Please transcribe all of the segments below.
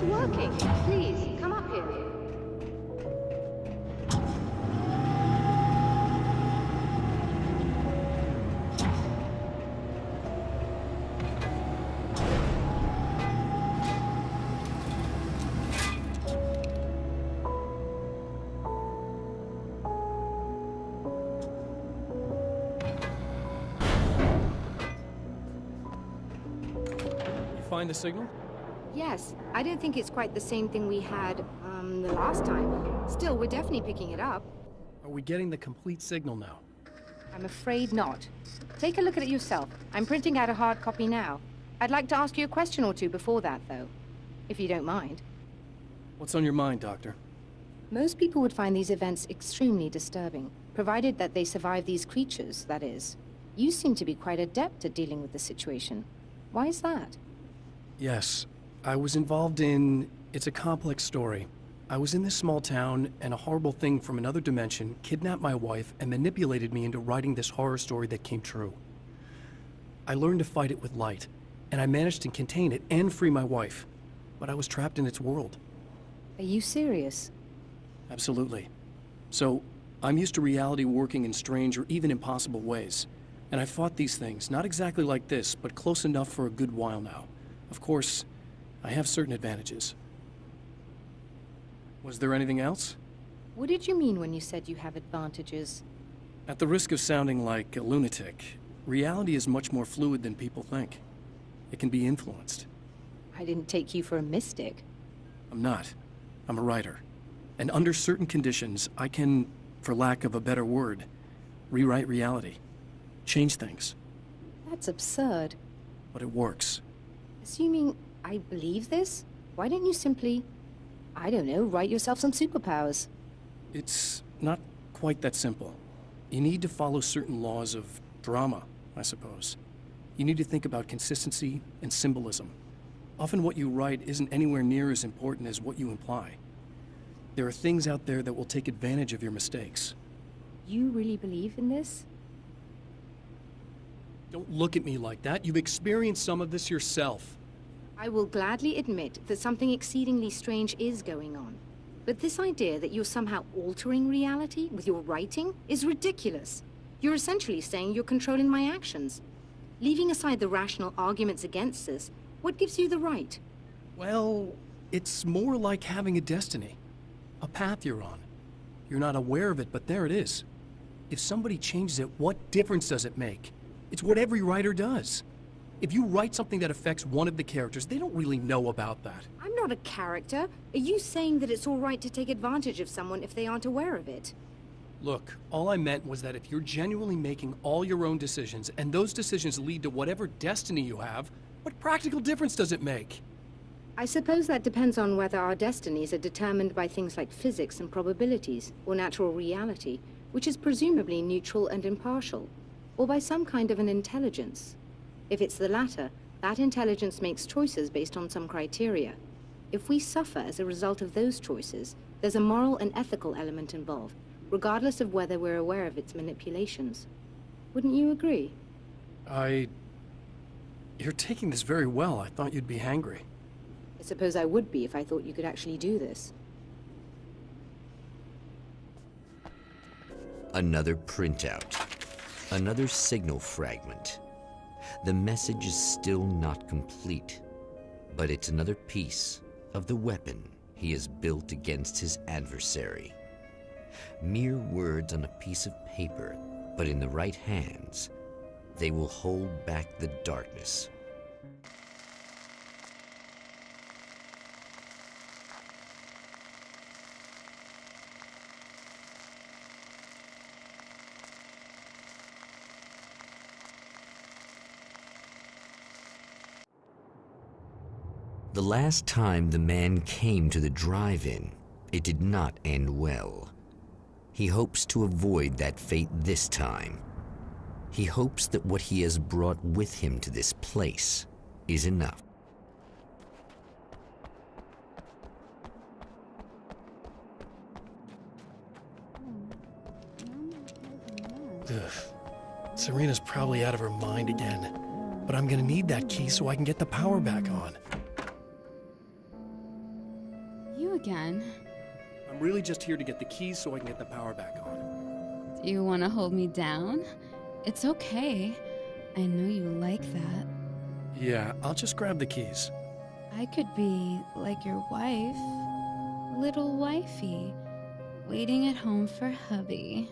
working. Please, come up here. Find the signal? Yes, I don't think it's quite the same thing we had, the last time. Still, we're definitely picking it up. Are we getting the complete signal now? I'm afraid not. Take a look at it yourself. I'm printing out a hard copy now. I'd like to ask you a question or two before that, though. If you don't mind. What's on your mind, Doctor? Most people would find these events extremely disturbing, provided that they survive these creatures, that is. You seem to be quite adept at dealing with the situation. Why is that? Yes, I was involved in... It's a complex story. I was in this small town, and a horrible thing from another dimension kidnapped my wife and manipulated me into writing this horror story that came true. I learned to fight it with light, and I managed to contain it and free my wife. But I was trapped in its world. Are you serious? Absolutely. So, I'm used to reality working in strange or even impossible ways. And I fought these things, not exactly like this, but close enough for a good while now. Of course, I have certain advantages. Was there anything else? What did you mean when you said you have advantages? At the risk of sounding like a lunatic, reality is much more fluid than people think. It can be influenced. I didn't take you for a mystic. I'm not. I'm a writer. And under certain conditions, I can, for lack of a better word, rewrite reality. Change things. That's absurd. But it works. Assuming I believe this, why don't you simply, I don't know, write yourself some superpowers? It's not quite that simple. You need to follow certain laws of drama, I suppose. You need to think about consistency and symbolism. Often what you write isn't anywhere near as important as what you imply. There are things out there that will take advantage of your mistakes. You really believe in this? Don't look at me like that. You've experienced some of this yourself. I will gladly admit that something exceedingly strange is going on. But this idea that you're somehow altering reality with your writing is ridiculous. You're essentially saying you're controlling my actions. Leaving aside the rational arguments against this, what gives you the right? Well, it's more like having a destiny. A path you're on. You're not aware of it, but there it is. If somebody changes it, what difference does it make? It's what every writer does. If you write something that affects one of the characters, they don't really know about that. I'm not a character. Are you saying that it's all right to take advantage of someone if they aren't aware of it? Look, all I meant was that if you're genuinely making all your own decisions, and those decisions lead to whatever destiny you have, what practical difference does it make? I suppose that depends on whether our destinies are determined by things like physics and probabilities, or natural reality, which is presumably neutral and impartial, or by some kind of an intelligence. If it's the latter, that intelligence makes choices based on some criteria. If we suffer as a result of those choices, there's a moral and ethical element involved, regardless of whether we're aware of its manipulations. Wouldn't you agree? You're taking this very well. I thought you'd be hangry. I suppose I would be if I thought you could actually do this. Another printout. Another signal fragment. The message is still not complete, but it's another piece of the weapon he has built against his adversary. Mere words on a piece of paper, but in the right hands, they will hold back the darkness. The last time the man came to the drive-in, it did not end well. He hopes to avoid that fate this time. He hopes that what he has brought with him to this place is enough. Ugh. Serena's probably out of her mind again. But I'm gonna need that key so I can get the power back on. you again? I'm really just here to get the keys so I can get the power back on. Do you want to hold me down? It's okay. I know you like that. Yeah, I'll just grab the keys. I could be like your wife. Little wifey. Waiting at home for hubby.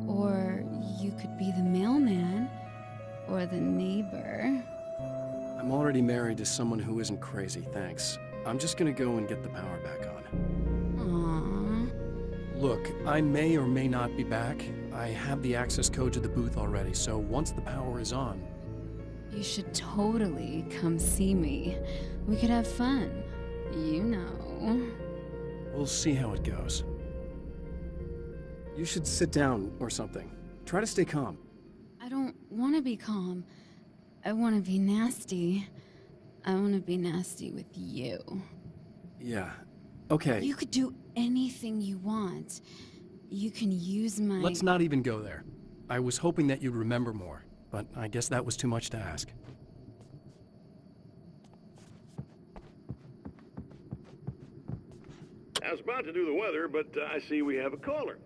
Or you could be the mailman. Or the neighbor. I'm already married to someone who isn't crazy, thanks. I'm just gonna go and get the power back on. Aww. Look, I may or may not be back. I have the access code to the booth already, so once the power is on... You should totally come see me. We could have fun. You know. We'll see how it goes. You should sit down or something. Try to stay calm. I don't want to be calm. I want to be nasty. I want to be nasty with you. Yeah, okay. You could do anything you want. You can use my... Let's not even go there. I was hoping that you'd remember more, but I guess that was too much to ask. I was about to do the weather, but I see we have a caller.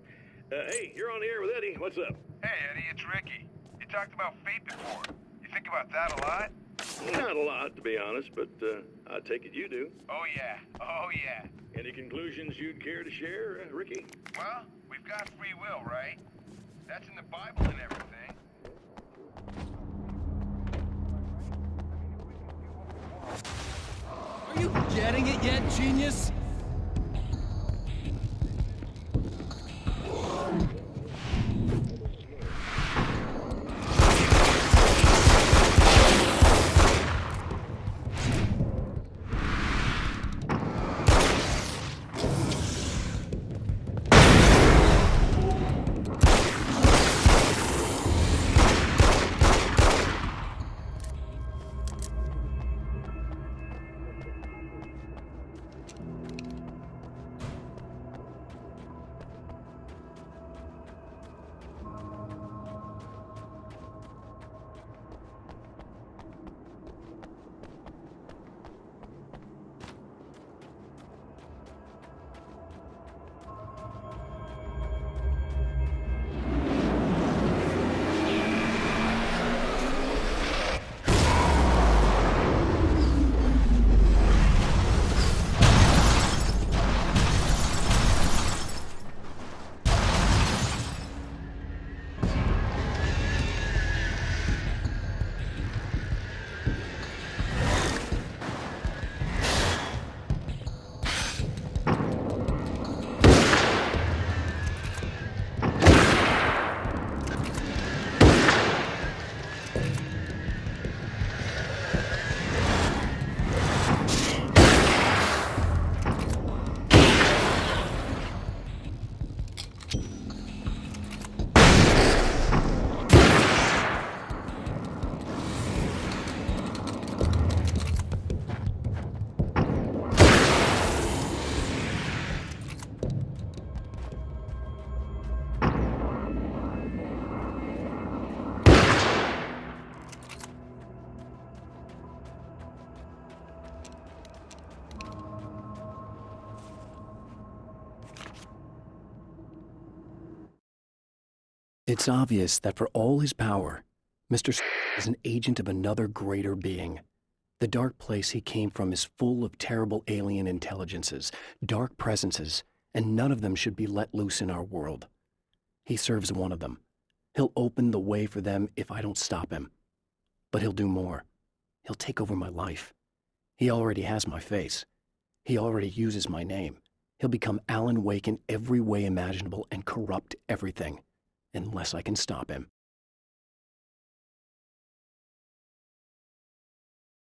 Hey, you're on the air with Eddie. What's up? Hey, Eddie, it's Ricky. You talked about fate before. You think about that a lot? Not a lot, to be honest, but I take it you do. Oh, yeah. Oh, yeah. Any conclusions you'd care to share, Ricky? Well, we've got free will, right? That's in the Bible and everything. Are you getting it yet, genius? It's obvious that for all his power, Mr. is an agent of another greater being. The dark place he came from is full of terrible alien intelligences, dark presences, and none of them should be let loose in our world. He serves one of them. He'll open the way for them if I don't stop him. But he'll do more. He'll take over my life. He already has my face. He already uses my name. He'll become Alan Wake in every way imaginable and corrupt everything. Unless I can stop him.